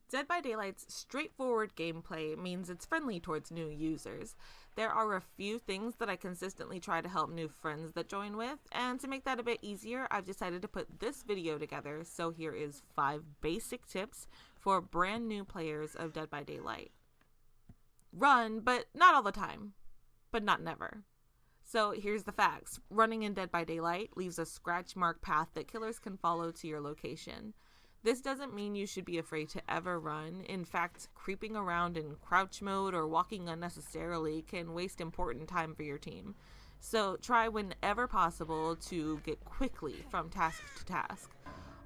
Dead by Daylight's straightforward gameplay means it's friendly towards new users. There are a few things that I consistently try to help new friends that join with, and to make that a bit easier, I've decided to put this video together, so here is 5 basic tips for brand new players of Dead by Daylight. Run, but not all the time, but not never. So here's the facts. Running in Dead by Daylight leaves a scratch mark path that killers can follow to your location. This doesn't mean you should be afraid to ever run. In fact, creeping around in crouch mode or walking unnecessarily can waste important time for your team. So try whenever possible to get quickly from task to task.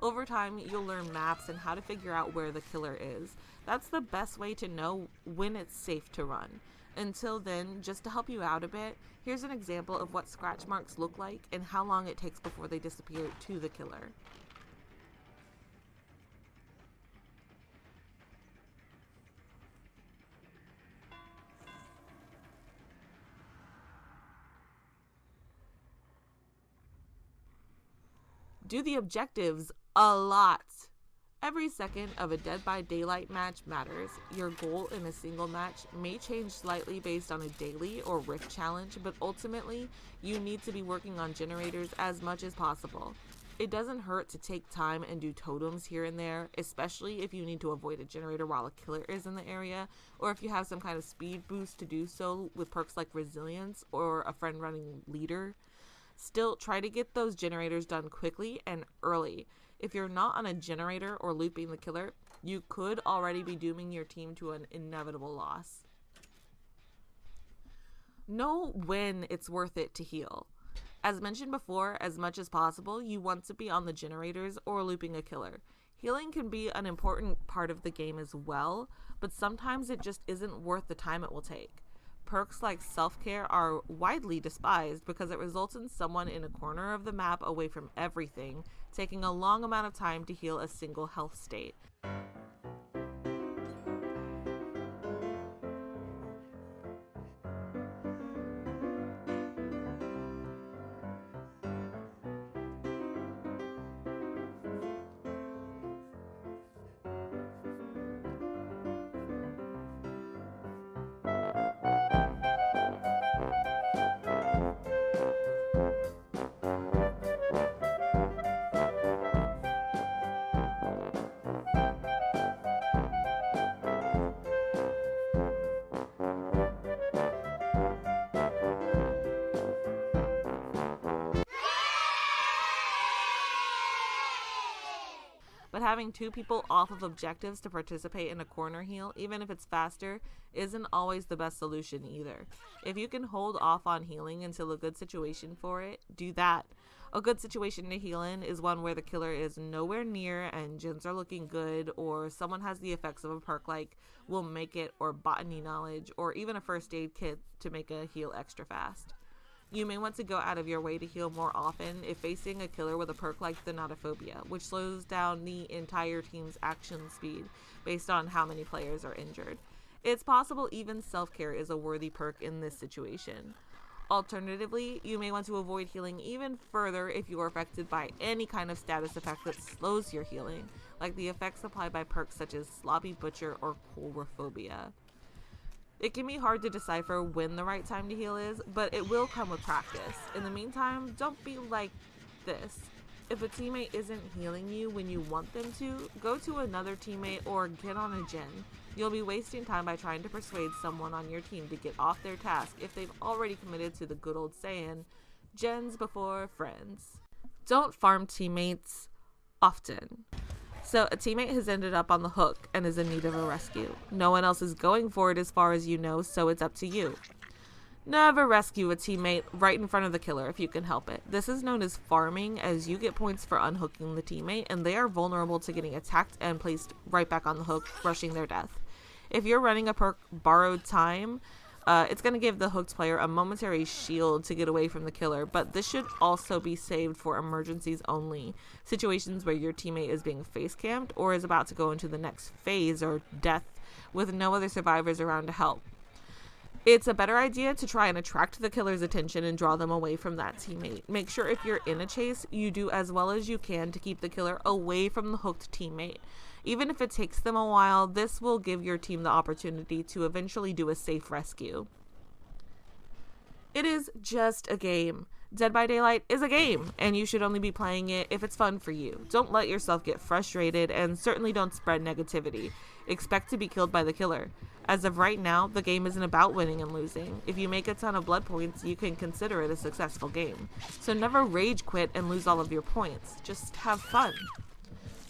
Over time, you'll learn maps and how to figure out where the killer is. That's the best way to know when it's safe to run. Until then, just to help you out a bit, here's an example of what scratch marks look like and how long it takes before they disappear to the killer. Do the objectives a lot. Every second of a Dead by Daylight match matters. Your goal in a single match may change slightly based on a daily or rift challenge, but ultimately, you need to be working on generators as much as possible. It doesn't hurt to take time and do totems here and there, especially if you need to avoid a generator while a killer is in the area, or if you have some kind of speed boost to do so with perks like resilience or a friend running leader. Still, try to get those generators done quickly and early. If you're not on a generator or looping the killer, you could already be dooming your team to an inevitable loss. Know when it's worth it to heal. As mentioned before, as much as possible, you want to be on the generators or looping a killer. Healing can be an important part of the game as well, but sometimes it just isn't worth the time it will take. Perks like self-care are widely despised because it results in someone in a corner of the map away from everything, taking a long amount of time to heal a single health state. But having 2 people off of objectives to participate in a corner heal, even if it's faster, isn't always the best solution either. If you can hold off on healing until a good situation for it, do that. A good situation to heal in is one where the killer is nowhere near and gens are looking good, or someone has the effects of a perk like Will Make It or Botany Knowledge, or even a first aid kit to make a heal extra fast. You may want to go out of your way to heal more often if facing a killer with a perk like Thanatophobia, which slows down the entire team's action speed based on how many players are injured. It's possible even self-care is a worthy perk in this situation. Alternatively, you may want to avoid healing even further if you are affected by any kind of status effect that slows your healing, like the effects applied by perks such as Sloppy Butcher or Coulrophobia. It can be hard to decipher when the right time to heal is, but it will come with practice. In the meantime, don't be like this. If a teammate isn't healing you when you want them to, go to another teammate or get on a gen. You'll be wasting time by trying to persuade someone on your team to get off their task if they've already committed to the good old saying, gens before friends. Don't farm teammates often. So a teammate has ended up on the hook and is in need of a rescue. No one else is going for it as far as you know, so it's up to you. Never rescue a teammate right in front of the killer if you can help it. This is known as farming, as you get points for unhooking the teammate, and they are vulnerable to getting attacked and placed right back on the hook, rushing their death. If you're running a perk Borrowed Time, it's going to give the hooked player a momentary shield to get away from the killer, but this should also be saved for emergencies only, situations where your teammate is being face camped or is about to go into the next phase or death with no other survivors around to help. It's a better idea to try and attract the killer's attention and draw them away from that teammate. Make sure if you're in a chase, you do as well as you can to keep the killer away from the hooked teammate. Even if it takes them a while, this will give your team the opportunity to eventually do a safe rescue. It is just a game. Dead by Daylight is a game, and you should only be playing it if it's fun for you. Don't let yourself get frustrated, and certainly don't spread negativity. Expect to be killed by the killer. As of right now, the game isn't about winning and losing. If you make a ton of blood points, you can consider it a successful game. So never rage quit and lose all of your points. Just have fun.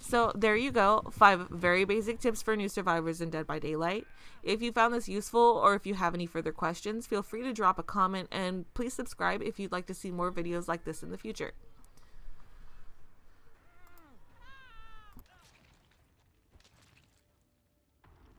So there you go, 5 very basic tips for new survivors in Dead by Daylight. If you found this useful, or if you have any further questions, feel free to drop a comment, and please subscribe if you'd like to see more videos like this in the future.